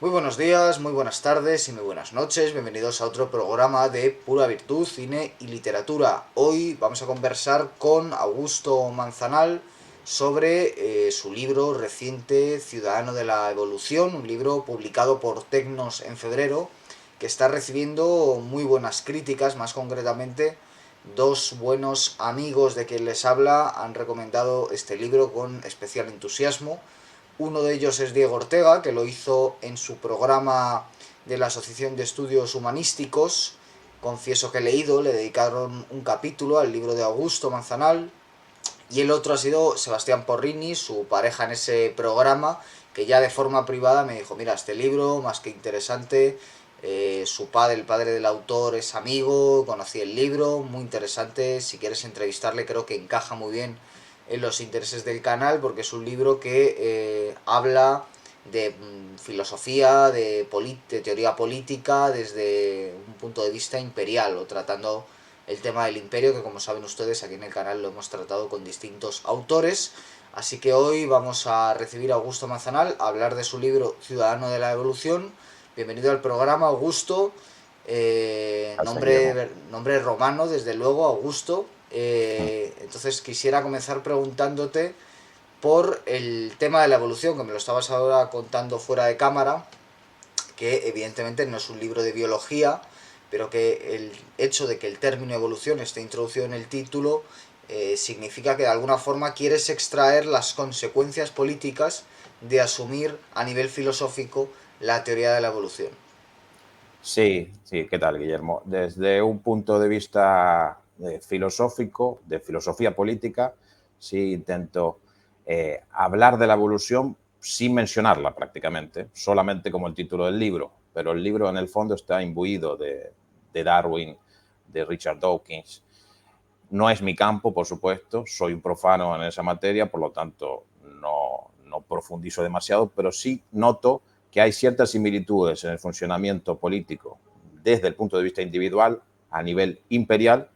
Muy buenos días, muy buenas tardes y muy buenas noches. Bienvenidos a otro programa de Pura Virtud, Cine y Literatura. Hoy vamos a conversar con Augusto Manzanal sobre su libro reciente Ciudadano de la Evolución, un libro publicado por Tecnos en febrero, que está recibiendo muy buenas críticas. Más concretamente, dos buenos amigos de quien les habla han recomendado este libro con especial entusiasmo. Uno de ellos es Diego Ortega, que lo hizo en su programa de la Asociación de Estudios Humanísticos. Confieso que he leído, le dedicaron un capítulo al libro de Augusto Manzanal. Y el otro ha sido Sebastián Porrini, su pareja en ese programa, que ya de forma privada me dijo, mira, este libro, más que interesante, su padre, el padre del autor, es amigo, conocí el libro, muy interesante, si quieres entrevistarle creo que encaja muy bien en los intereses del canal, porque es un libro que habla de filosofía, de teoría política desde un punto de vista imperial, o tratando el tema del imperio, que como saben ustedes aquí en el canal lo hemos tratado con distintos autores. Así que hoy vamos a recibir a Augusto Manzanal a hablar de su libro Ciudadano de la Evolución. Bienvenido al programa, Augusto. Gracias, Guillermo. Nombre romano, desde luego, Augusto. Mm. Entonces quisiera comenzar preguntándote por el tema de la evolución, que me lo estabas ahora contando fuera de cámara, que evidentemente no es un libro de biología, pero que el hecho de que el término evolución esté introducido en el título significa que de alguna forma quieres extraer las consecuencias políticas de asumir a nivel filosófico la teoría de la evolución. Sí, sí, ¿qué tal, Guillermo? Desde un punto de vista filosófico, de filosofía política, sí intento hablar de la evolución sin mencionarla prácticamente, solamente como el título del libro, pero el libro en el fondo está imbuido de Darwin, de Richard Dawkins. No es mi campo, por supuesto, soy un profano en esa materia, por lo tanto no profundizo demasiado, pero sí noto que hay ciertas similitudes en el funcionamiento político desde el punto de vista individual a nivel imperial,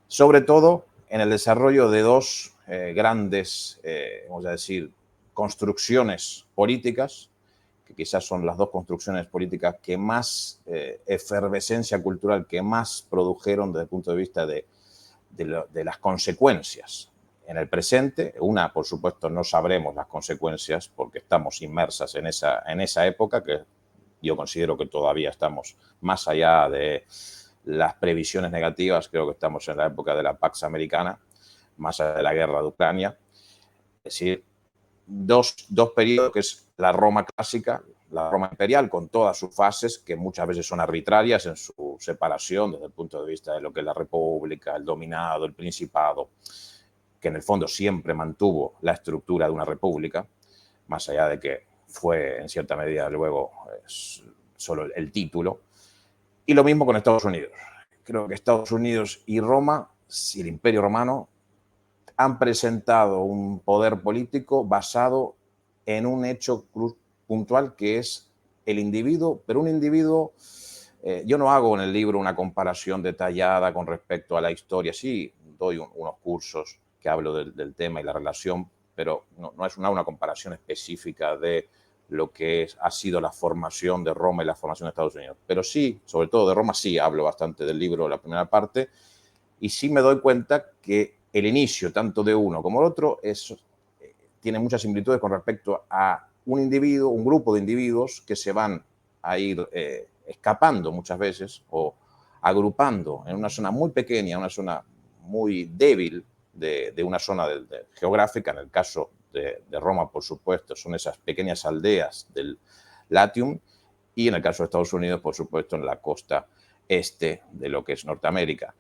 sobre todo en el desarrollo de dos grandes, vamos a decir, construcciones políticas, que quizás son las dos construcciones políticas que más efervescencia cultural, que más produjeron desde el punto de vista de las consecuencias en el presente. Una, por supuesto, no sabremos las consecuencias porque estamos inmersas en esa época, que yo considero que todavía estamos más allá de las previsiones negativas. Creo que estamos en la época de la Pax Americana, más allá de la guerra de Ucrania. Es decir, dos periodos, que es la Roma clásica, la Roma imperial, con todas sus fases, que muchas veces son arbitrarias en su separación desde el punto de vista de lo que es la república, el dominado, el principado, que en el fondo siempre mantuvo la estructura de una república, más allá de que fue en cierta medida luego solo el título. Y lo mismo con Estados Unidos. Creo que Estados Unidos y Roma, y el Imperio Romano, han presentado un poder político basado en un hecho puntual, que es el individuo, pero un individuo. Yo no hago en el libro una comparación detallada con respecto a la historia. Sí, doy unos cursos que hablo del tema y la relación, pero no es una comparación específica de lo que ha sido la formación de Roma y la formación de Estados Unidos. Pero sí, sobre todo de Roma, sí hablo bastante del libro, la primera parte, y sí me doy cuenta que el inicio, tanto de uno como el otro, tiene muchas similitudes con respecto a un individuo, un grupo de individuos que se van a ir escapando muchas veces o agrupando en una zona muy pequeña, una zona muy débil de una zona geográfica. En el caso de Roma, por supuesto, son esas pequeñas aldeas del Latium, y en el caso de Estados Unidos, por supuesto, en la costa este de lo que es Norteamérica.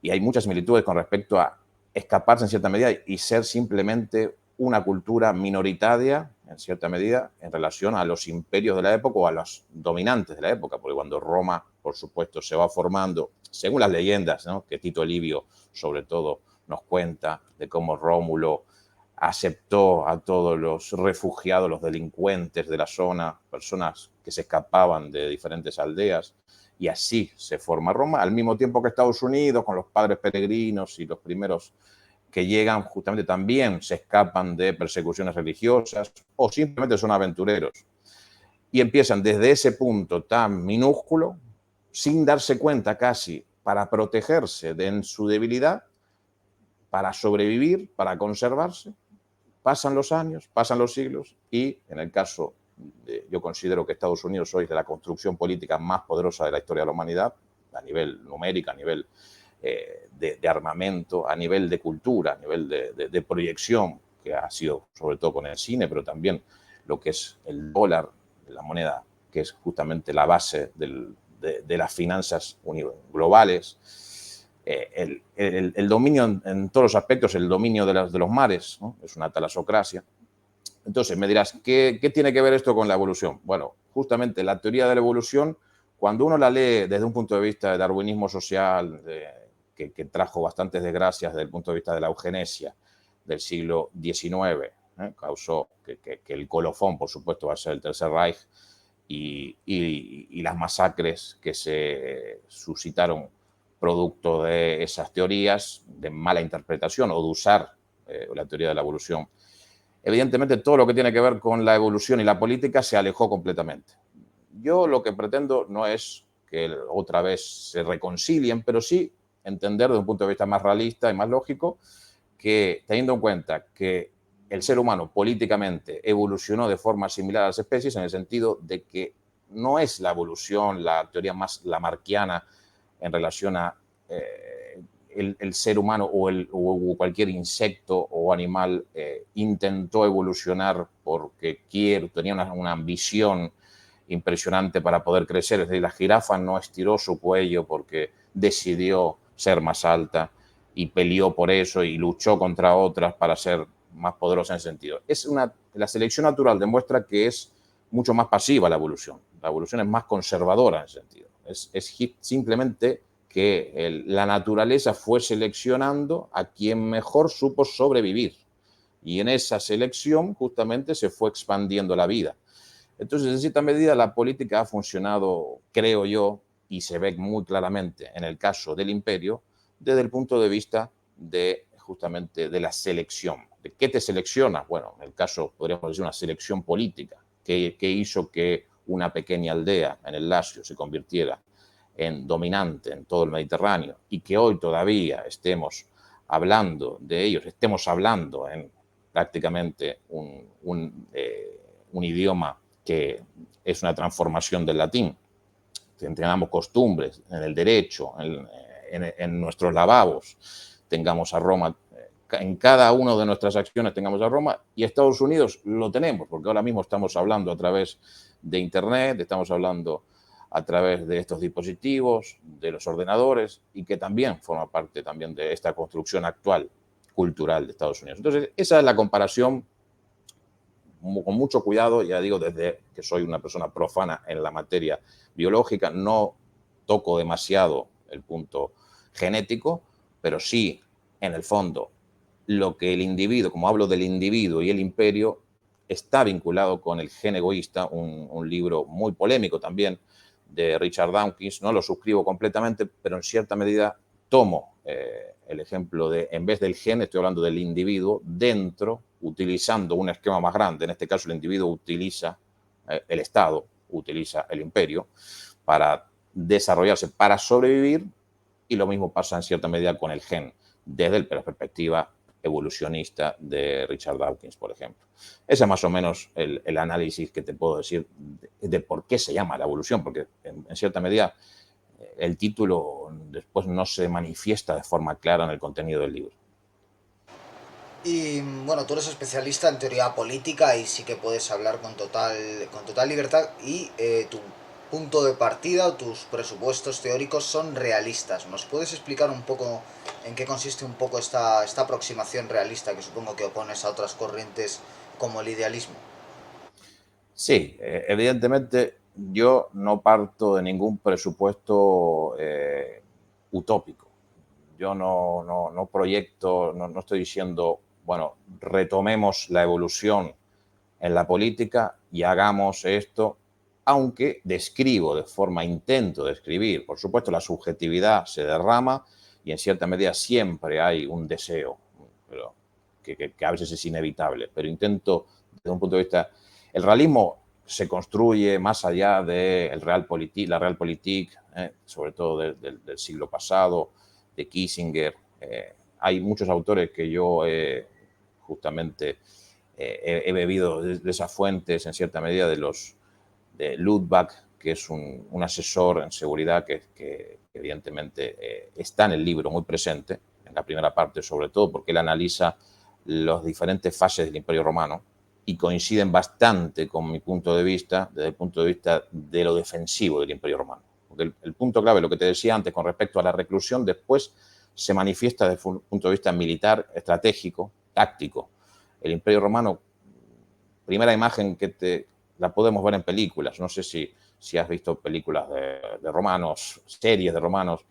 Y hay muchas similitudes con respecto a escaparse en cierta medida y ser simplemente una cultura minoritaria, en cierta medida, en relación a los imperios de la época o a los dominantes de la época, porque cuando Roma, por supuesto, se va formando, según las leyendas, ¿no?, que Tito Livio, sobre todo, nos cuenta de cómo Rómulo aceptó a todos los refugiados, los delincuentes de la zona, personas que se escapaban de diferentes aldeas, y así se forma Roma, al mismo tiempo que Estados Unidos, con los padres peregrinos y los primeros que llegan, justamente también se escapan de persecuciones religiosas o simplemente son aventureros. y empiezan desde ese punto tan minúsculo, sin darse cuenta casi, para protegerse de su debilidad, para sobrevivir, para conservarse. Pasan los años, pasan los siglos y en el caso, yo considero que Estados Unidos hoy es la construcción política más poderosa de la historia de la humanidad, a nivel numérico, a nivel de armamento, a nivel de cultura, a nivel de proyección, que ha sido sobre todo con el cine, pero también lo que es el dólar, la moneda, que es justamente la base de las finanzas globales. El dominio en todos los aspectos, el dominio de los mares, ¿no? Es una talasocracia. Entonces me dirás, ¿qué tiene que ver esto con la evolución? Bueno, justamente la teoría de la evolución, cuando uno la lee desde un punto de vista de darwinismo social, que trajo bastantes desgracias desde el punto de vista de la eugenesia del siglo XIX, causó que el colofón, por supuesto, va a ser el Tercer Reich, y las masacres que se suscitaron producto de esas teorías, de mala interpretación o de usar la teoría de la evolución. Evidentemente, todo lo que tiene que ver con la evolución y la política se alejó completamente. Yo lo que pretendo no es que otra vez se reconcilien, pero sí entender desde un punto de vista más realista y más lógico que, teniendo en cuenta que el ser humano políticamente evolucionó de forma similar a las especies, en el sentido de que no es la evolución la teoría más lamarckiana en relación a el ser humano o cualquier insecto o animal intentó evolucionar porque tenía una ambición impresionante para poder crecer. Es decir, la jirafa no estiró su cuello porque decidió ser más alta y peleó por eso y luchó contra otras para ser más poderosa en ese sentido. La selección natural demuestra que es mucho más pasiva la evolución. La evolución es más conservadora en ese sentido. Es simplemente que la naturaleza fue seleccionando a quien mejor supo sobrevivir. Y en esa selección justamente se fue expandiendo la vida. Entonces, en cierta medida, la política ha funcionado, creo yo, y se ve muy claramente en el caso del imperio, desde el punto de vista justamente de la selección. ¿De qué te selecciona? Bueno, en el caso, podríamos decir, una selección política, que hizo que una pequeña aldea en el Lacio se convirtiera en dominante en todo el Mediterráneo y que hoy todavía estemos hablando de ellos, estemos hablando en prácticamente un idioma que es una transformación del latín, que tengamos costumbres en el derecho, en nuestros lavabos, tengamos a Roma, en cada una de nuestras acciones tengamos a Roma, y Estados Unidos lo tenemos, porque ahora mismo estamos hablando a través de Internet, estamos hablando a través de estos dispositivos, de los ordenadores, y que también forma parte también de esta construcción actual cultural de Estados Unidos. Entonces, esa es la comparación con mucho cuidado, ya digo, desde que soy una persona profana en la materia biológica, no toco demasiado el punto genético, pero sí, en el fondo, lo que el individuo, como hablo del individuo y el imperio, está vinculado con el gen egoísta, un libro muy polémico también de Richard Dawkins. No lo suscribo completamente, pero en cierta medida tomo el ejemplo de, en vez del gen, estoy hablando del individuo dentro, utilizando un esquema más grande. En este caso, el individuo utiliza el Estado, utiliza el imperio para desarrollarse, para sobrevivir, y lo mismo pasa en cierta medida con el gen, desde la perspectiva evolucionista de Richard Dawkins, por ejemplo. Ese es más o menos el análisis que te puedo decir de por qué se llama la evolución, porque en cierta medida el título después no se manifiesta de forma clara en el contenido del libro. Y bueno, tú eres especialista en teoría política y sí que puedes hablar con total libertad y tu punto de partida o tus presupuestos teóricos son realistas. ¿Nos puedes explicar un poco en qué consiste un poco esta aproximación realista que supongo que opones a otras corrientes como el idealismo? Sí, evidentemente yo no parto de ningún presupuesto utópico. Yo no proyecto, no estoy diciendo, bueno, retomemos la evolución en la política y hagamos esto, aunque describo de forma, intento describir, por supuesto la subjetividad se derrama y en cierta medida siempre hay un deseo, que a veces es inevitable, pero intento desde un punto de vista, el realismo se construye más allá de la Realpolitik, sobre todo del siglo pasado, de Kissinger. Hay muchos autores que yo justamente he bebido de esas fuentes en cierta medida de Ludwig, que es un asesor en seguridad que evidentemente está en el libro muy presente, en la primera parte sobre todo, porque él analiza las diferentes fases del Imperio Romano y coinciden bastante con mi punto de vista, desde el punto de vista de lo defensivo del Imperio Romano. Porque el punto clave, lo que te decía antes con respecto a la reclusión, después se manifiesta desde un punto de vista militar, estratégico, táctico. El Imperio Romano, primera imagen la podemos ver en películas, no sé si has visto películas de romanos, series de romanos,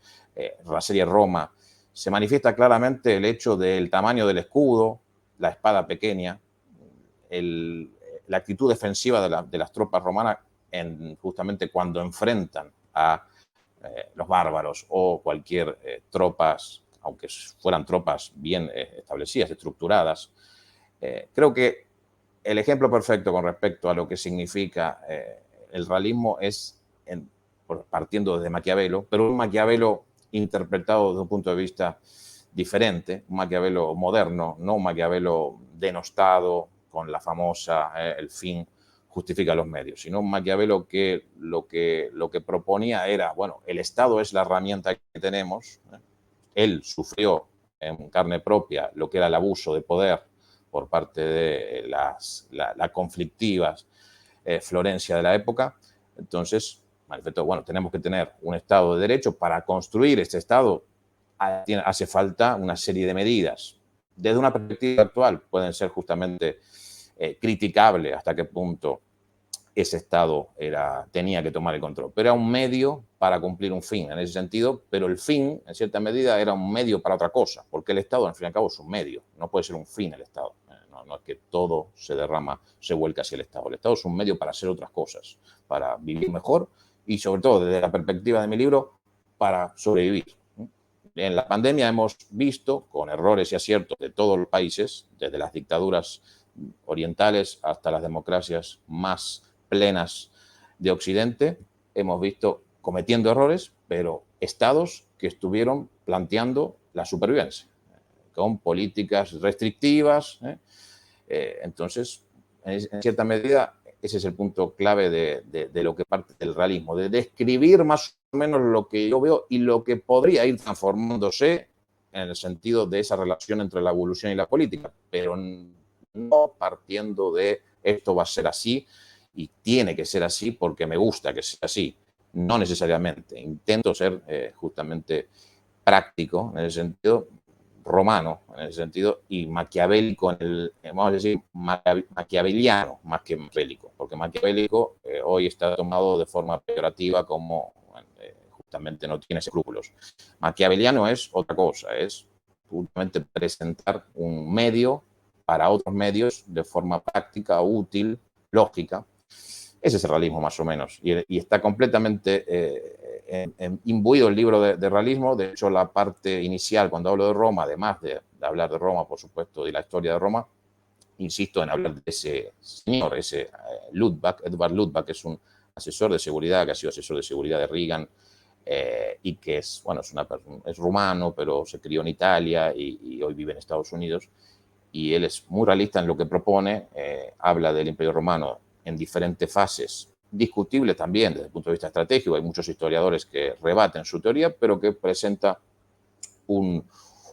la serie Roma, se manifiesta claramente el hecho del tamaño del escudo, la espada pequeña, la actitud defensiva de las tropas romanas justamente cuando enfrentan a los bárbaros o cualquier tropas, aunque fueran tropas bien establecidas, estructuradas. Creo que el ejemplo perfecto con respecto a lo que significa el realismo es partiendo desde Maquiavelo, pero un Maquiavelo interpretado desde un punto de vista diferente, un Maquiavelo moderno, no un Maquiavelo denostado con la famosa el fin justifica los medios, sino un Maquiavelo que lo que proponía era, bueno, el Estado es la herramienta que tenemos, él sufrió en carne propia lo que era el abuso de poder por parte de la conflictiva Florencia de la época. Entonces, manifestó, bueno, tenemos que tener un Estado de Derecho. Para construir este Estado hace falta una serie de medidas. Desde una perspectiva actual pueden ser justamente criticables hasta qué punto ese Estado tenía que tomar el control. Pero era un medio para cumplir un fin en ese sentido, pero el fin, en cierta medida, era un medio para otra cosa, porque el Estado, al fin y al cabo, es un medio, no puede ser un fin el Estado. No es que todo se vuelca hacia el Estado. El Estado es un medio para hacer otras cosas, para vivir mejor y, sobre todo, desde la perspectiva de mi libro, para sobrevivir. En la pandemia hemos visto, con errores y aciertos de todos los países, desde las dictaduras orientales hasta las democracias más plenas de Occidente, hemos visto cometiendo errores, pero estados que estuvieron planteando la supervivencia, con políticas restrictivas. Entonces, en cierta medida, ese es el punto clave de lo que parte del realismo, de describir más o menos lo que yo veo y lo que podría ir transformándose en el sentido de esa relación entre la evolución y la política, pero no partiendo de esto va a ser así y tiene que ser así porque me gusta que sea así. No necesariamente. Intento ser justamente práctico en el sentido romano, en el sentido, y maquiavélico, vamos a decir, maquiaveliano más que maquiavélico, porque maquiavélico hoy está tomado de forma peyorativa como justamente no tiene escrúpulos. Maquiaveliano es otra cosa, es justamente presentar un medio para otros medios de forma práctica, útil, lógica. Ese es el realismo más o menos, y está completamente imbuido el libro de realismo. De hecho, la parte inicial, cuando hablo de Roma, además de hablar de Roma, por supuesto, y la historia de Roma, insisto en hablar de ese señor, ese Edward Ludwig, que es un asesor de seguridad, que ha sido asesor de seguridad de Reagan, y que es, bueno, es rumano, pero se crió en Italia y hoy vive en Estados Unidos. Y él es muy realista en lo que propone, habla del Imperio Romano en diferentes fases, discutible también desde el punto de vista estratégico. Hay muchos historiadores que rebaten su teoría, pero que presenta un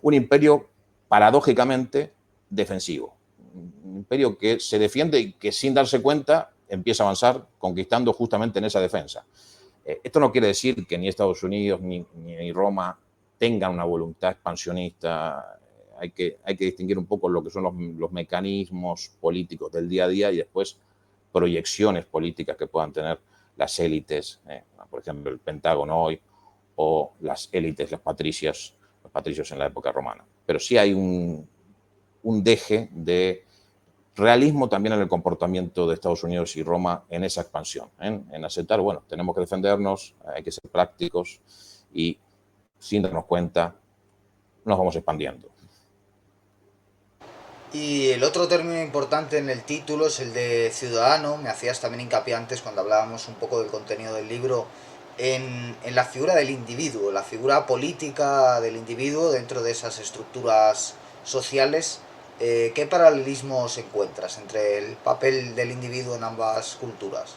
imperio paradójicamente defensivo. Un imperio que se defiende y que sin darse cuenta empieza a avanzar conquistando justamente en esa defensa. Esto no quiere decir que ni Estados Unidos ni Roma tengan una voluntad expansionista. Hay que distinguir un poco lo que son los mecanismos políticos del día a día y después proyecciones políticas que puedan tener las élites, por ejemplo, el Pentágono hoy, o las élites, los patricios en la época romana. Pero sí hay un deje de realismo también en el comportamiento de Estados Unidos y Roma en esa expansión, en aceptar, bueno, tenemos que defendernos, hay que ser prácticos y sin darnos cuenta nos vamos expandiendo. Y el otro término importante en el título es el de ciudadano. Me hacías también hincapié antes cuando hablábamos un poco del contenido del libro en la figura del individuo, la figura política del individuo dentro de esas estructuras sociales. ¿Qué paralelismos encuentras entre el papel del individuo en ambas culturas?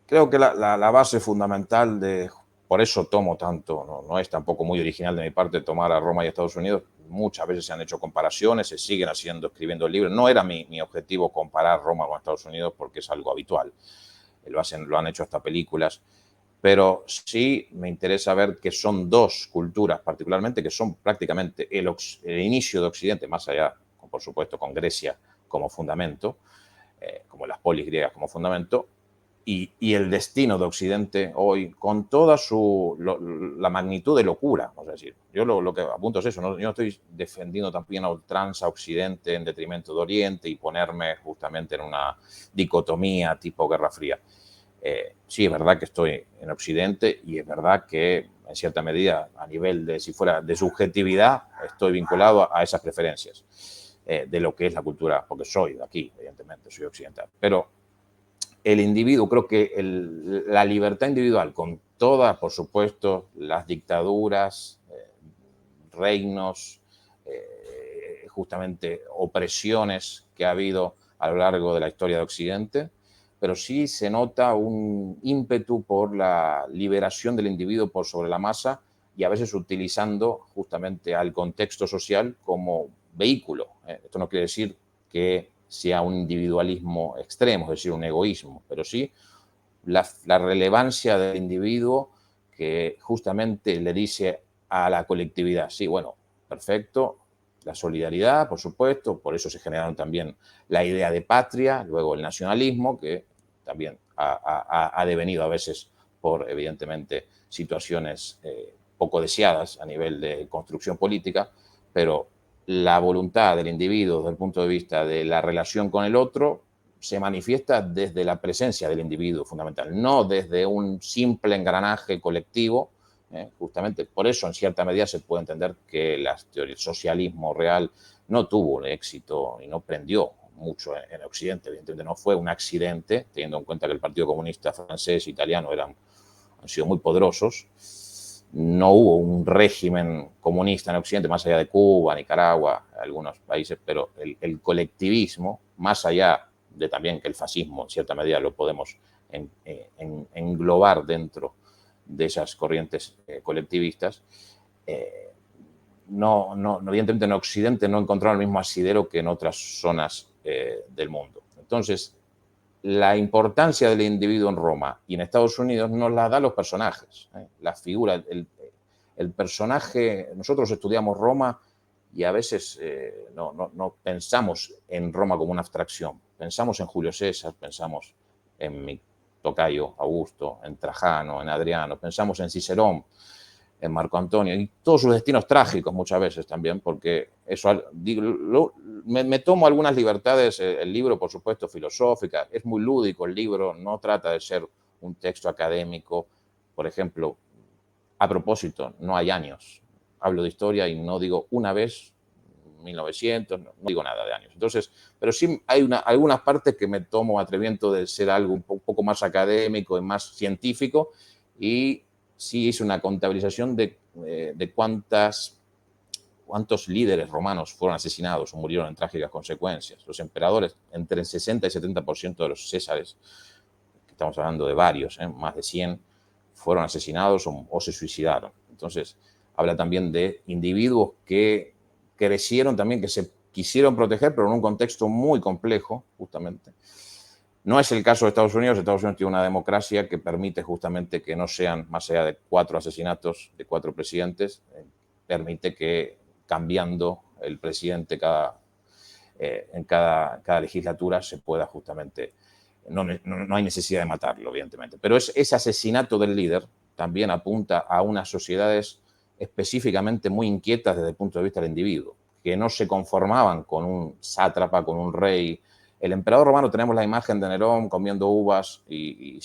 Creo que la base fundamental de, por eso tomo tanto, no es tampoco muy original de mi parte tomar a Roma y a Estados Unidos, muchas veces se han hecho comparaciones, se siguen haciendo, escribiendo libros, no era mi objetivo comparar Roma con Estados Unidos porque es algo habitual, lo han hecho hasta películas, pero sí me interesa ver que son dos culturas particularmente que son prácticamente el inicio de Occidente, más allá, por supuesto, con Grecia como fundamento, como las polis griegas como fundamento, y el destino de Occidente hoy, con toda la magnitud de locura. Es decir, yo lo que apunto es eso, ¿no? Yo no estoy defendiendo también a ultranza Occidente en detrimento de Oriente y ponerme justamente en una dicotomía tipo Guerra Fría. Sí, es verdad que estoy en Occidente y es verdad que en cierta medida, a nivel de, si fuera de subjetividad, estoy vinculado a esas preferencias de lo que es la cultura, porque soy de aquí, evidentemente, soy occidental. Pero el individuo, creo que la libertad individual, con todas, por supuesto, las dictaduras, reinos, justamente opresiones que ha habido a lo largo de la historia de Occidente, pero sí se nota un ímpetu por la liberación del individuo por sobre la masa y a veces utilizando justamente al contexto social como vehículo. Esto no quiere decir que sea un individualismo extremo, es decir, un egoísmo, pero sí la relevancia del individuo que justamente le dice a la colectividad, sí, bueno, perfecto, la solidaridad, por supuesto, por eso se generaron también la idea de patria, luego el nacionalismo, que también ha devenido a veces por, evidentemente, situaciones poco deseadas a nivel de construcción política, pero la voluntad del individuo desde el punto de vista de la relación con el otro se manifiesta desde la presencia del individuo fundamental, no desde un simple engranaje colectivo. Justamente por eso, en cierta medida, se puede entender que el socialismo real no tuvo un éxito y no prendió mucho en Occidente. Evidentemente no fue un accidente, teniendo en cuenta que el Partido Comunista francés e italiano han sido muy poderosos. No hubo un régimen comunista en Occidente, más allá de Cuba, Nicaragua, algunos países, pero el colectivismo, más allá de también que el fascismo en cierta medida lo podemos englobar dentro de esas corrientes colectivistas, evidentemente en Occidente no encontraron el mismo asidero que en otras zonas del mundo. Entonces, la importancia del individuo en Roma y en Estados Unidos nos la da los personajes. La figura, el personaje, nosotros estudiamos Roma y a veces no pensamos en Roma como una abstracción. Pensamos en Julio César, pensamos en mi tocayo Augusto, en Trajano, en Adriano, pensamos en Cicerón, en Marco Antonio, y todos sus destinos trágicos muchas veces también, porque eso me tomo algunas libertades, el libro por supuesto filosófica, es muy lúdico el libro, no trata de ser un texto académico, por ejemplo, a propósito, no hay años, hablo de historia y no digo una vez 1900, no digo nada de años. Entonces, pero sí hay algunas partes que me tomo atrevimiento de ser algo un poco más académico y más científico, y sí hice una contabilización de cuántos líderes romanos fueron asesinados o murieron en trágicas consecuencias. Los emperadores, entre el 60 y 70% de los césares, que estamos hablando de varios, más de 100, fueron asesinados o se suicidaron. Entonces, habla también de individuos que crecieron también, que se quisieron proteger, pero en un contexto muy complejo, justamente. No es el caso de Estados Unidos. Estados Unidos tiene una democracia que permite justamente que no sean más allá de 4 asesinatos de 4 presidentes, permite que cambiando el presidente en cada legislatura se pueda justamente, no hay necesidad de matarlo, evidentemente, pero ese asesinato del líder también apunta a unas sociedades específicamente muy inquietas desde el punto de vista del individuo, que no se conformaban con un sátrapa, con un rey. El emperador romano, tenemos la imagen de Nerón comiendo uvas y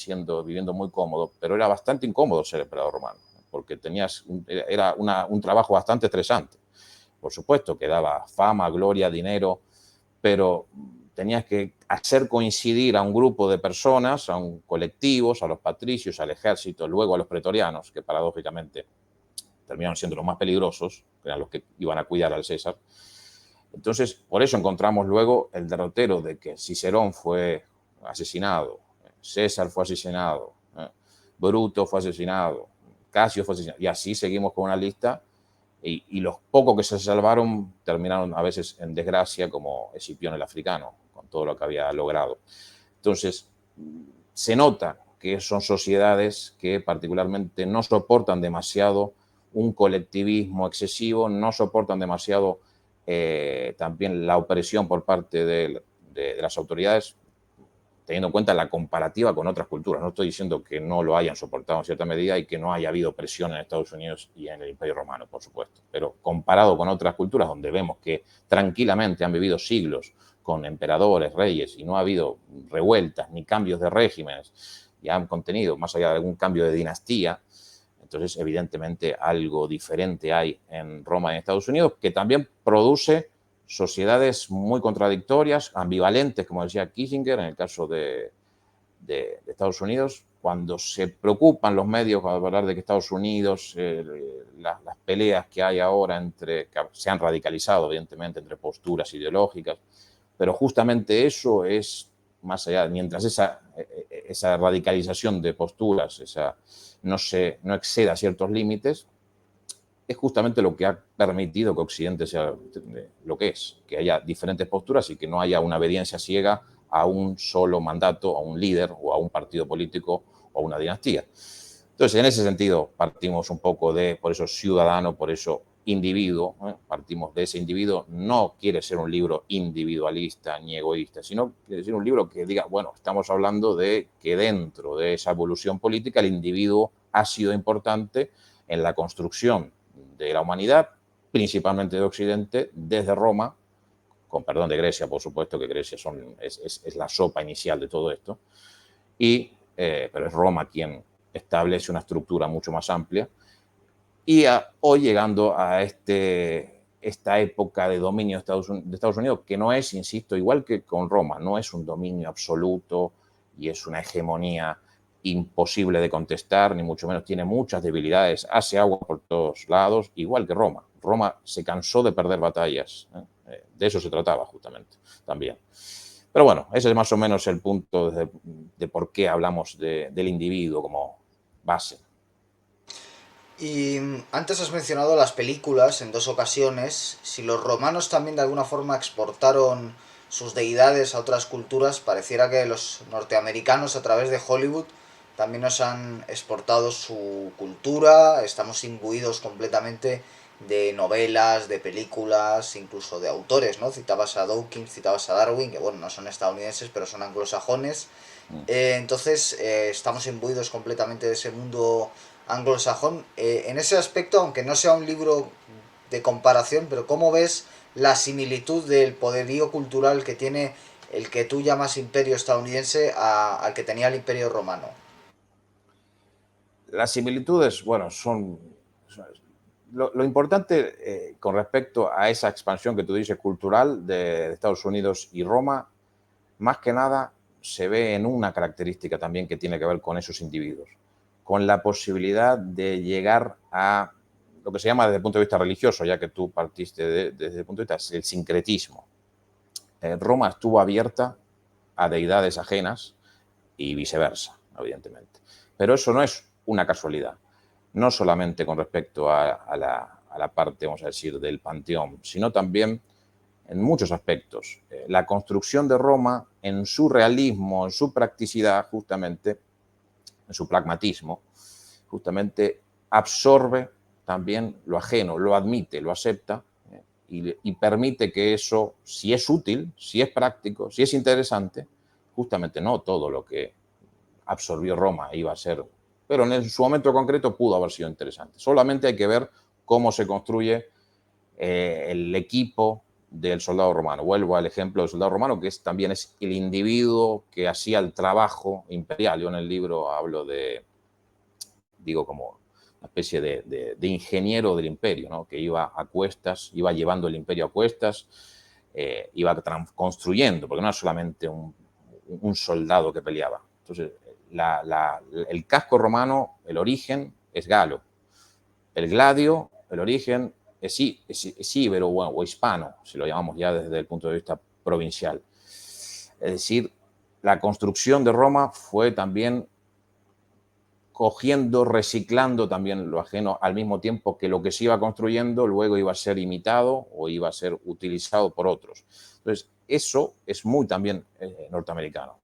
viviendo muy cómodo, pero era bastante incómodo ser emperador romano, porque era un trabajo bastante estresante, por supuesto, que daba fama, gloria, dinero, pero tenías que hacer coincidir a un grupo de personas, a un colectivos, a los patricios, al ejército, luego a los pretorianos, que paradójicamente terminaron siendo los más peligrosos, que eran los que iban a cuidar al César. Entonces, por eso encontramos luego el derrotero de que Cicerón fue asesinado, César fue asesinado, Bruto fue asesinado, Casio fue asesinado, y así seguimos con una lista, y los pocos que se salvaron terminaron a veces en desgracia, como Escipión el africano, con todo lo que había logrado. Entonces, se nota que son sociedades que particularmente no soportan demasiado un colectivismo excesivo, no soportan demasiado también la opresión por parte de las autoridades, teniendo en cuenta la comparativa con otras culturas. No estoy diciendo que no lo hayan soportado en cierta medida y que no haya habido presión en Estados Unidos y en el Imperio Romano, por supuesto, pero comparado con otras culturas donde vemos que tranquilamente han vivido siglos con emperadores, reyes, y no ha habido revueltas ni cambios de regímenes, y han contenido, más allá de algún cambio de dinastía, entonces evidentemente algo diferente hay en Roma y en Estados Unidos, que también produce sociedades muy contradictorias, ambivalentes, como decía Kissinger, en el caso de Estados Unidos, cuando se preocupan los medios a hablar de que Estados Unidos, las peleas que hay ahora que se han radicalizado, evidentemente, entre posturas ideológicas, pero justamente eso es más allá, mientras esa radicalización de posturas no exceda ciertos límites, es justamente lo que ha permitido que Occidente sea lo que es, que haya diferentes posturas y que no haya una obediencia ciega a un solo mandato, a un líder o a un partido político o a una dinastía. Entonces, en ese sentido, partimos un poco por eso ciudadano, por eso individuo, partimos de ese individuo. No quiere ser un libro individualista ni egoísta, sino quiere ser un libro que diga, bueno, estamos hablando de que dentro de esa evolución política el individuo ha sido importante en la construcción de la humanidad, principalmente de Occidente, desde Roma, con perdón de Grecia, por supuesto, que Grecia es la sopa inicial de todo esto, pero es Roma quien establece una estructura mucho más amplia, y hoy llegando a esta época de dominio de Estados Unidos, que no es, insisto, igual que con Roma, no es un dominio absoluto y es una hegemonía imposible de contestar, ni mucho menos, tiene muchas debilidades, hace agua por todos lados, igual que Roma. Roma se cansó de perder batallas, de eso se trataba justamente también. Pero bueno, ese es más o menos el punto de por qué hablamos del individuo como base. Y antes has mencionado las películas en dos ocasiones. Si los romanos también de alguna forma exportaron sus deidades a otras culturas, pareciera que los norteamericanos a través de Hollywood también nos han exportado su cultura. Estamos imbuidos completamente de novelas, de películas, incluso de autores, ¿no? Citabas a Dawkins, citabas a Darwin, que bueno, no son estadounidenses, pero son anglosajones. Entonces, estamos imbuidos completamente de ese mundo anglosajón. En ese aspecto, aunque no sea un libro de comparación, pero ¿cómo ves la similitud del poderío cultural que tiene el que tú llamas imperio estadounidense al que tenía el imperio romano? Las similitudes, bueno, lo importante con respecto a esa expansión que tú dices cultural de Estados Unidos y Roma, más que nada se ve en una característica también que tiene que ver con esos individuos, con la posibilidad de llegar a lo que se llama desde el punto de vista religioso, ya que tú partiste desde el punto de vista del sincretismo. Roma estuvo abierta a deidades ajenas y viceversa, evidentemente. Pero eso no es una casualidad, no solamente con respecto a la parte, vamos a decir, del panteón, sino también en muchos aspectos. La construcción de Roma, en su realismo, en su practicidad, justamente, en su pragmatismo, justamente absorbe también lo ajeno, lo admite, lo acepta, y permite que eso, si es útil, si es práctico, si es interesante, justamente no todo lo que absorbió Roma iba a ser, pero en su momento concreto pudo haber sido interesante. Solamente hay que ver cómo se construye el equipo del soldado romano. Vuelvo al ejemplo del soldado romano, que también es el individuo que hacía el trabajo imperial. Yo en el libro hablo digo como especie de ingeniero del imperio, ¿no? Que iba a cuestas, iba llevando el imperio a cuestas, iba construyendo, porque no era solamente un soldado que peleaba. Entonces, el casco romano, el origen es galo. El gladio, el origen es íbero o hispano, si lo llamamos ya desde el punto de vista provincial. Es decir, la construcción de Roma fue también cogiendo, reciclando también lo ajeno, al mismo tiempo que lo que se iba construyendo luego iba a ser imitado o iba a ser utilizado por otros. Entonces, eso es muy también norteamericano.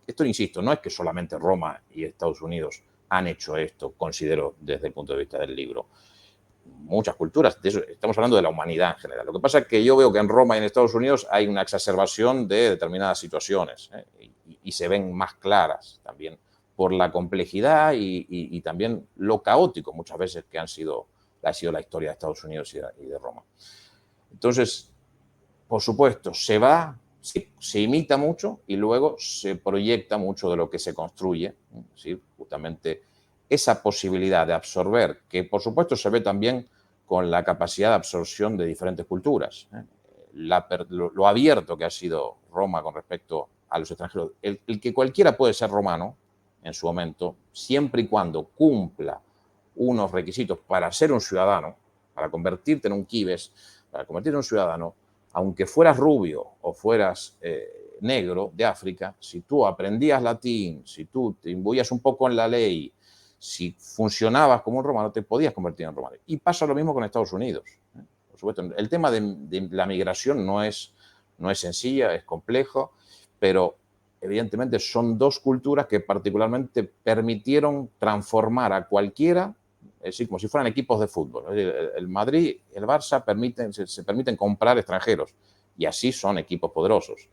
Esto, insisto, no es que solamente Roma y Estados Unidos han hecho esto, considero, desde el punto de vista del libro. Muchas culturas, de eso, estamos hablando de la humanidad en general. Lo que pasa es que yo veo que en Roma y en Estados Unidos hay una exacerbación de determinadas situaciones, y se ven más claras también por la complejidad y también lo caótico muchas veces que ha sido la historia de Estados Unidos y de Roma. Entonces, por supuesto, se imita mucho y luego se proyecta mucho de lo que se construye, ¿sí? Justamente esa posibilidad de absorber, que por supuesto se ve también con la capacidad de absorción de diferentes culturas, lo abierto que ha sido Roma con respecto a los extranjeros, el que cualquiera puede ser romano en su momento, siempre y cuando cumpla unos requisitos para ser un ciudadano, para convertirte en un quibes, para convertirte en un ciudadano, aunque fueras rubio o fueras negro de África, si tú aprendías latín, si tú te imbuías un poco en la ley, si funcionabas como un romano, te podías convertir en romano. Y pasa lo mismo con Estados Unidos. Por supuesto, el tema de la migración no es sencilla, es complejo, pero evidentemente son dos culturas que particularmente permitieron transformar a cualquiera, es decir, como si fueran equipos de fútbol. El Madrid, el Barça se permiten comprar extranjeros y así son equipos poderosos.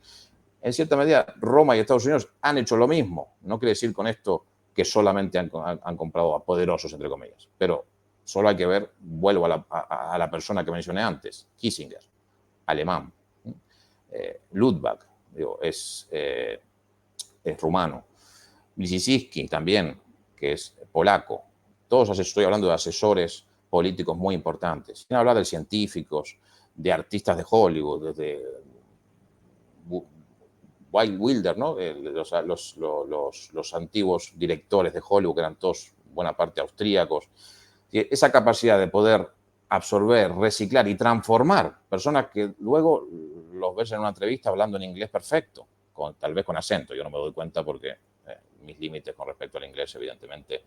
En cierta medida, Roma y Estados Unidos han hecho lo mismo. No quiere decir con esto que solamente han comprado a poderosos, entre comillas, pero solo hay que ver, vuelvo a la persona que mencioné antes, Kissinger, alemán, Ludwig, es rumano, Brzezinski también, que es polaco. Todos estoy hablando de asesores políticos muy importantes. Sin hablar de científicos, de artistas de Hollywood, desde Wilder, ¿no? Los antiguos directores de Hollywood, que eran todos buena parte austríacos. Esa capacidad de poder absorber, reciclar y transformar personas que luego los ves en una entrevista hablando en inglés perfecto, tal vez con acento, yo no me doy cuenta porque mis límites con respecto al inglés, evidentemente,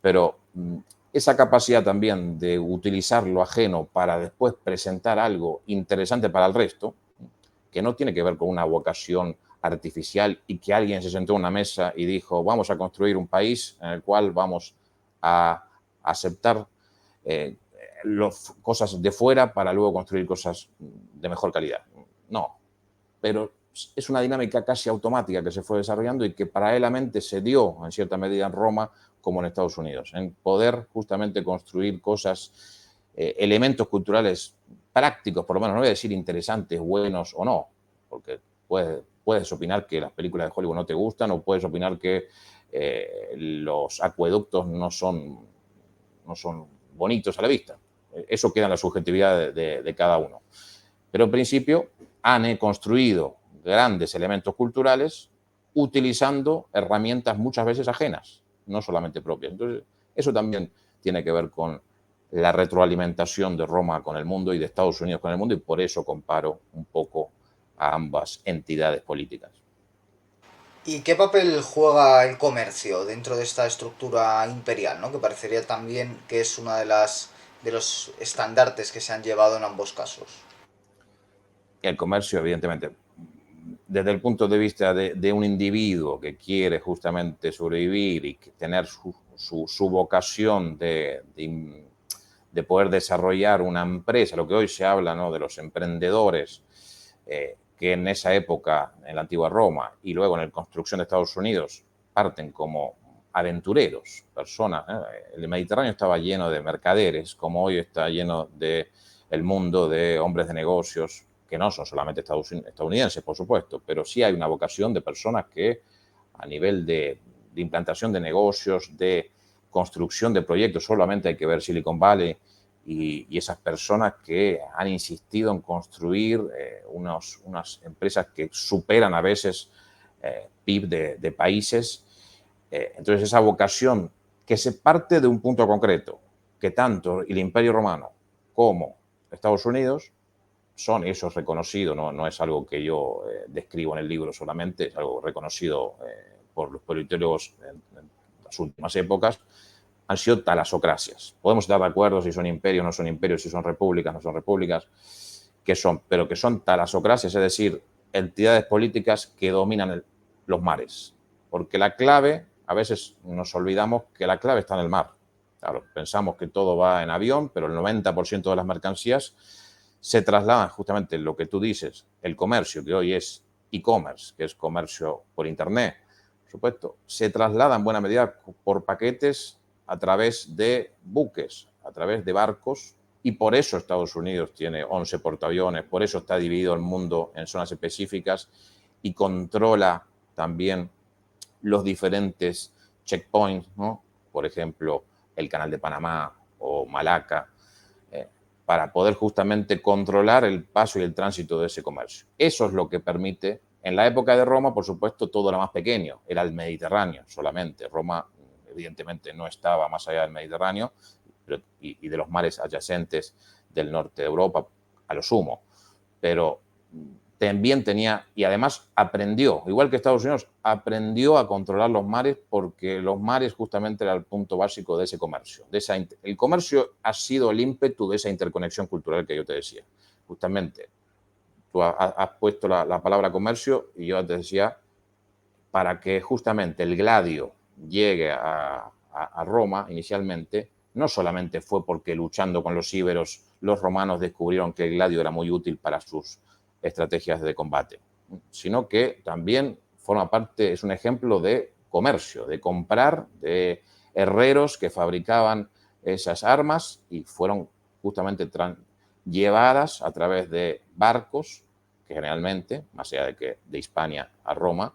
pero esa capacidad también de utilizar lo ajeno para después presentar algo interesante para el resto, que no tiene que ver con una vocación artificial y que alguien se sentó en una mesa y dijo, vamos a construir un país en el cual vamos a aceptar cosas de fuera para luego construir cosas de mejor calidad. No, pero es una dinámica casi automática que se fue desarrollando y que paralelamente se dio en cierta medida en Roma como en Estados Unidos, en poder justamente construir cosas, elementos culturales prácticos, por lo menos, no voy a decir interesantes, buenos o no, porque puedes opinar que las películas de Hollywood no te gustan o puedes opinar que los acueductos no son bonitos a la vista. Eso queda en la subjetividad de cada uno. Pero en principio han construido grandes elementos culturales utilizando herramientas muchas veces ajenas, no solamente propias. Entonces, eso también tiene que ver con la retroalimentación de Roma con el mundo y de Estados Unidos con el mundo, y por eso comparo un poco a ambas entidades políticas. ¿Y qué papel juega el comercio dentro de esta estructura imperial, ¿no? Que parecería también que es una de los estandartes que se han llevado en ambos casos? El comercio, evidentemente, desde el punto de vista de un individuo que quiere justamente sobrevivir y tener su vocación de poder desarrollar una empresa, lo que hoy se habla, ¿no?, de los emprendedores, que en esa época, en la antigua Roma y luego en la construcción de Estados Unidos, parten como aventureros, personas. El Mediterráneo estaba lleno de mercaderes, como hoy está lleno de el mundo de hombres de negocios, que no son solamente estadounidenses, por supuesto, pero sí hay una vocación de personas que a nivel de implantación de negocios, de construcción de proyectos. Solamente hay que ver Silicon Valley y esas personas que han insistido en construir unas empresas que superan a veces PIB de países. Entonces, esa vocación que se parte de un punto concreto, que tanto el Imperio Romano como Estados Unidos son, eso es reconocido, no es algo que yo describo en el libro solamente, es algo reconocido por los politólogos en las últimas épocas, han sido talasocracias. Podemos estar de acuerdo si son imperios, no son imperios, si son repúblicas, no son repúblicas, pero que son talasocracias, es decir, entidades políticas que dominan los mares. Porque la clave, a veces nos olvidamos que la clave está en el mar. Claro, pensamos que todo va en avión, pero el 90% de las mercancías se trasladan justamente lo que tú dices, el comercio, que hoy es e-commerce, que es comercio por Internet, por supuesto, se traslada en buena medida por paquetes a través de buques, a través de barcos, y por eso Estados Unidos tiene 11 portaaviones, por eso está dividido el mundo en zonas específicas y controla también los diferentes checkpoints, ¿no? Por ejemplo, el Canal de Panamá o Malaca, para poder justamente controlar el paso y el tránsito de ese comercio. Eso es lo que permite, en la época de Roma, por supuesto, todo era más pequeño, era el Mediterráneo solamente. Roma, evidentemente, no estaba más allá del Mediterráneo y de los mares adyacentes del norte de Europa, a lo sumo. Pero también tenía, y además aprendió, igual que Estados Unidos, aprendió a controlar los mares porque los mares justamente era el punto básico de ese comercio. El comercio ha sido el ímpetu de esa interconexión cultural que yo te decía. Justamente, tú has puesto la palabra comercio y yo te decía, para que justamente el gladio llegue a Roma inicialmente, no solamente fue porque luchando con los íberos los romanos descubrieron que el gladio era muy útil para sus estrategias de combate, sino que también forma parte, es un ejemplo de comercio, de comprar, de herreros que fabricaban esas armas y fueron justamente llevadas a través de barcos, que generalmente, más allá de Hispania a Roma,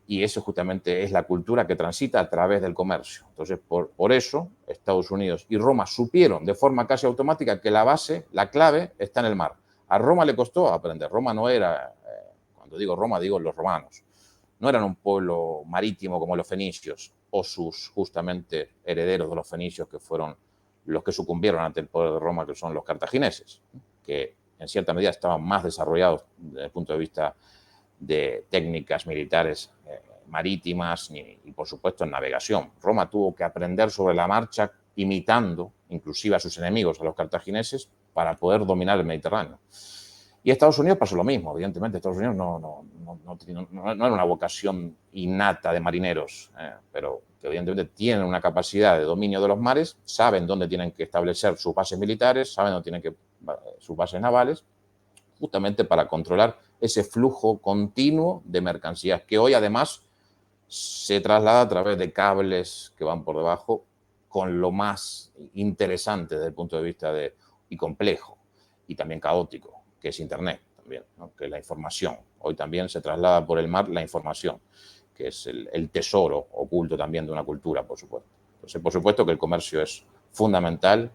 y eso justamente es la cultura que transita a través del comercio. Entonces, por eso, Estados Unidos y Roma supieron de forma casi automática que la base, la clave, está en el mar. A Roma le costó aprender. Roma no era, cuando digo Roma, digo los romanos. No eran un pueblo marítimo como los fenicios o sus justamente herederos de los fenicios que fueron los que sucumbieron ante el poder de Roma, que son los cartagineses, que en cierta medida estaban más desarrollados desde el punto de vista de técnicas militares marítimas y, por supuesto, en navegación. Roma tuvo que aprender sobre la marcha, imitando inclusive a sus enemigos, a los cartagineses, para poder dominar el Mediterráneo. Y Estados Unidos pasó lo mismo, evidentemente. Estados Unidos no era una vocación innata de marineros, pero que evidentemente tienen una capacidad de dominio de los mares, saben dónde tienen que establecer sus bases militares, saben dónde tienen que sus bases navales, justamente para controlar ese flujo continuo de mercancías, que hoy además se traslada a través de cables que van por debajo, con lo más interesante desde el punto de vista y complejo, y también caótico, que es Internet también, ¿no? Que es la información. Hoy también se traslada por el mar la información, que es el tesoro oculto también de una cultura, por supuesto. Entonces, por supuesto que el comercio es fundamental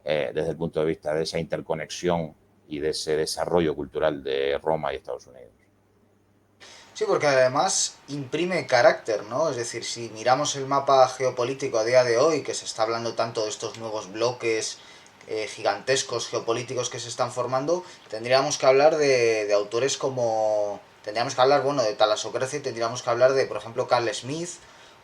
desde el punto de vista de esa interconexión y de ese desarrollo cultural de Roma y Estados Unidos. Sí, porque además imprime carácter, ¿no? Es decir, si miramos el mapa geopolítico a día de hoy, que se está hablando tanto de estos nuevos bloques gigantescos geopolíticos que se están formando, tendríamos que hablar de autores como... Tendríamos que hablar, bueno, de Talasocracia y tendríamos que hablar de, por ejemplo, Carl Smith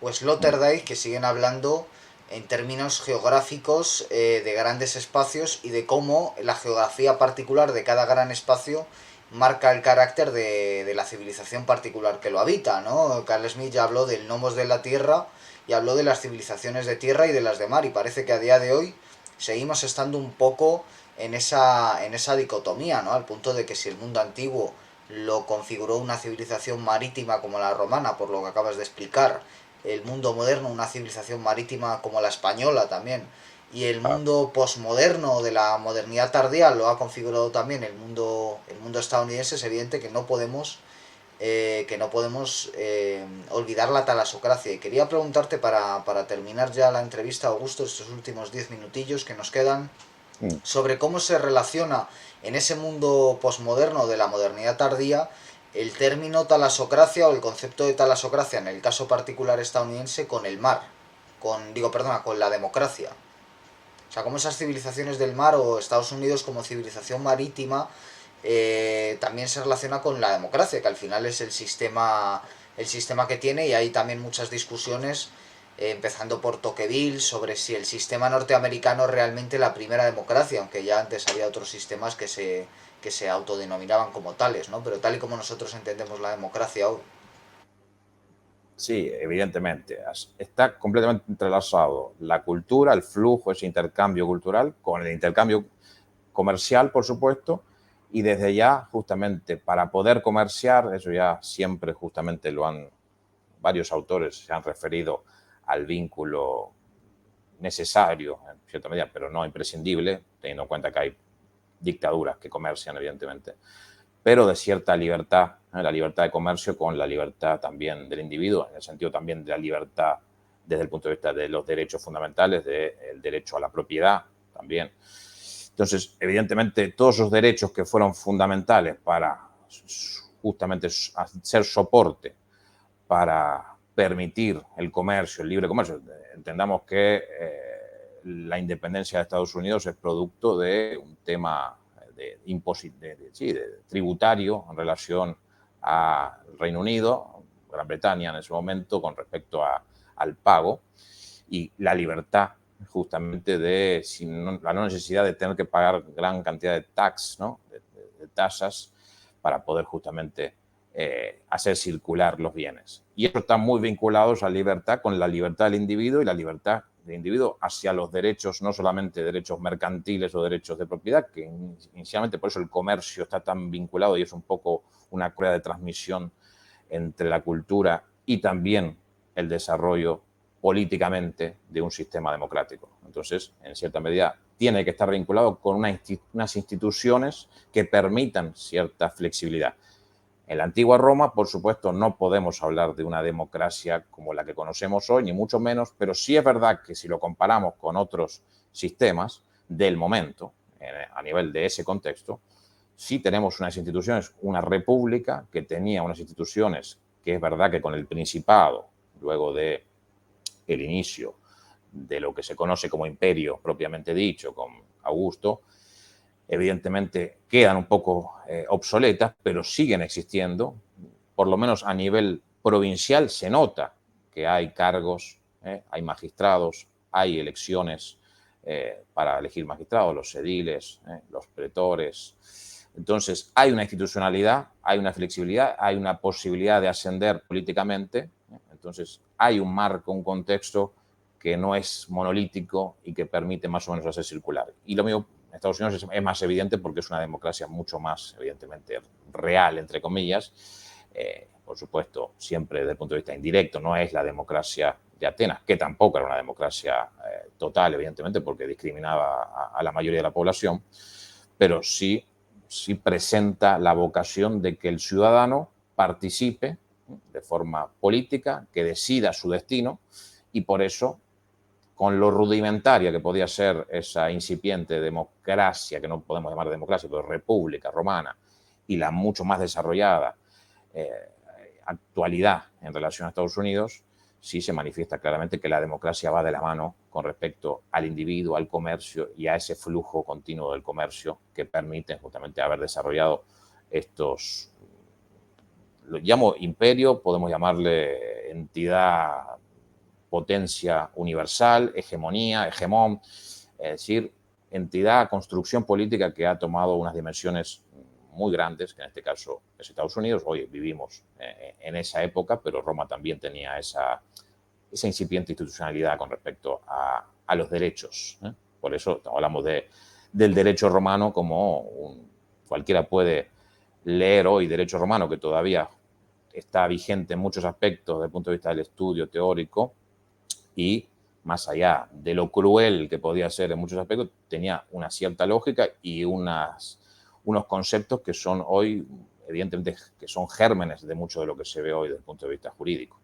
o Sloterdijk, que siguen hablando en términos geográficos de grandes espacios y de cómo la geografía particular de cada gran espacio marca el carácter de la civilización particular que lo habita, ¿no? Carl Smith ya habló del nomos de la tierra y habló de las civilizaciones de tierra y de las de mar, y parece que a día de hoy seguimos estando un poco en esa dicotomía, ¿no? Al punto de que si el mundo antiguo lo configuró una civilización marítima como la romana, por lo que acabas de explicar, el mundo moderno una civilización marítima como la española también, y el mundo posmoderno de la modernidad tardía lo ha configurado también el mundo estadounidense, es evidente que no podemos que no podemos olvidar la talasocracia. Y quería preguntarte para terminar ya la entrevista, Augusto, estos últimos 10 minutillos que nos quedan, Mm. sobre cómo se relaciona en ese mundo posmoderno de la modernidad tardía el término talasocracia o el concepto de talasocracia en el caso particular estadounidense con el mar, con la democracia. O sea, cómo esas civilizaciones del mar o Estados Unidos como civilización marítima también se relaciona con la democracia, que al final es el sistema que tiene, y hay también muchas discusiones, empezando por Tocqueville, sobre si el sistema norteamericano es realmente la primera democracia, aunque ya antes había otros sistemas que se autodenominaban como tales, ¿no? Pero tal y como nosotros entendemos la democracia hoy. Sí, evidentemente. Está completamente entrelazado la cultura, el flujo, ese intercambio cultural, con el intercambio comercial, por supuesto, y desde ya, justamente, para poder comerciar, eso ya siempre justamente varios autores se han referido al vínculo necesario, en cierta medida, pero no imprescindible, teniendo en cuenta que hay dictaduras que comercian, evidentemente, pero de cierta libertad, la libertad de comercio con la libertad también del individuo, en el sentido también de la libertad desde el punto de vista de los derechos fundamentales, del derecho a la propiedad también. Entonces, evidentemente, todos esos derechos que fueron fundamentales para justamente ser soporte para permitir el comercio, el libre comercio. Entendamos que la independencia de Estados Unidos es producto de un tema de tributario en relación al Reino Unido, Gran Bretaña en ese momento, con respecto al pago y la libertad justamente de la no necesidad de tener que pagar gran cantidad de tax, ¿no? de tasas para poder justamente hacer circular los bienes. Y eso está muy vinculado a la libertad con la libertad del individuo y la libertad del individuo hacia los derechos, no solamente derechos mercantiles o derechos de propiedad, que inicialmente por eso el comercio está tan vinculado y es un poco una cuerda de transmisión entre la cultura y también el desarrollo políticamente de un sistema democrático. Entonces, en cierta medida, tiene que estar vinculado con unas instituciones que permitan cierta flexibilidad. En la antigua Roma, por supuesto, no podemos hablar de una democracia como la que conocemos hoy, ni mucho menos, pero sí es verdad que si lo comparamos con otros sistemas del momento, a nivel de ese contexto, sí tenemos unas instituciones, una república que tenía unas instituciones que es verdad que con el Principado, luego de el inicio de lo que se conoce como imperio propiamente dicho, con Augusto, evidentemente quedan un poco obsoletas, pero siguen existiendo. Por lo menos a nivel provincial se nota que hay cargos, hay magistrados, hay elecciones para elegir magistrados, los ediles, los pretores. Entonces, hay una institucionalidad, hay una flexibilidad, hay una posibilidad de ascender políticamente. Entonces, hay un marco, un contexto que no es monolítico y que permite más o menos hacer circular. Y lo mismo en Estados Unidos es más evidente porque es una democracia mucho más, evidentemente, real, entre comillas. Por supuesto, siempre desde el punto de vista indirecto, no es la democracia de Atenas, que tampoco era una democracia total, evidentemente, porque discriminaba a la mayoría de la población, pero sí presenta la vocación de que el ciudadano participe de forma política, que decida su destino, y por eso, con lo rudimentaria que podía ser esa incipiente democracia, que no podemos llamar democracia, pero república romana, y la mucho más desarrollada eh, actualidad en relación a Estados Unidos, sí se manifiesta claramente que la democracia va de la mano con respecto al individuo, al comercio y a ese flujo continuo del comercio que permite justamente haber desarrollado estos, lo llamo imperio, podemos llamarle entidad, potencia universal, hegemonía, hegemón, es decir, entidad, construcción política que ha tomado unas dimensiones muy grandes, que en este caso es Estados Unidos. Hoy vivimos en esa época, pero Roma también tenía esa incipiente institucionalidad con respecto a los derechos. Por eso hablamos del derecho romano como cualquiera puede leer hoy derecho romano, que todavía está vigente en muchos aspectos desde el punto de vista del estudio teórico, y más allá de lo cruel que podía ser en muchos aspectos, tenía una cierta lógica y unos conceptos que son hoy evidentemente que son gérmenes de mucho de lo que se ve hoy desde el punto de vista jurídico.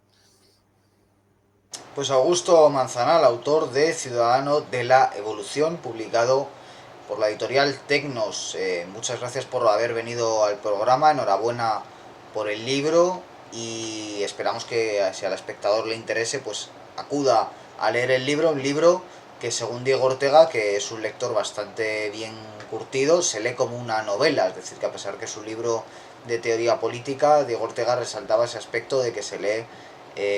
Pues Augusto Manzanal, autor de Ciudadano de la Evolución, publicado por la editorial Tecnos. Muchas gracias por haber venido al programa, enhorabuena por el libro y esperamos que si al espectador le interese, pues acuda a leer el libro, un libro que según Diego Ortega, que es un lector bastante bien curtido, se lee como una novela, es decir, que a pesar que es un libro de teoría política, Diego Ortega resaltaba ese aspecto de que se lee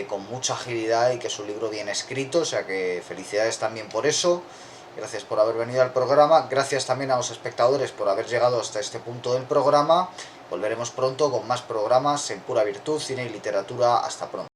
con mucha agilidad y que es un libro bien escrito, o sea que felicidades también por eso. Gracias por haber venido al programa, gracias también a los espectadores por haber llegado hasta este punto del programa. Volveremos pronto con más programas en Pura Virtud, Cine y Literatura. Hasta pronto.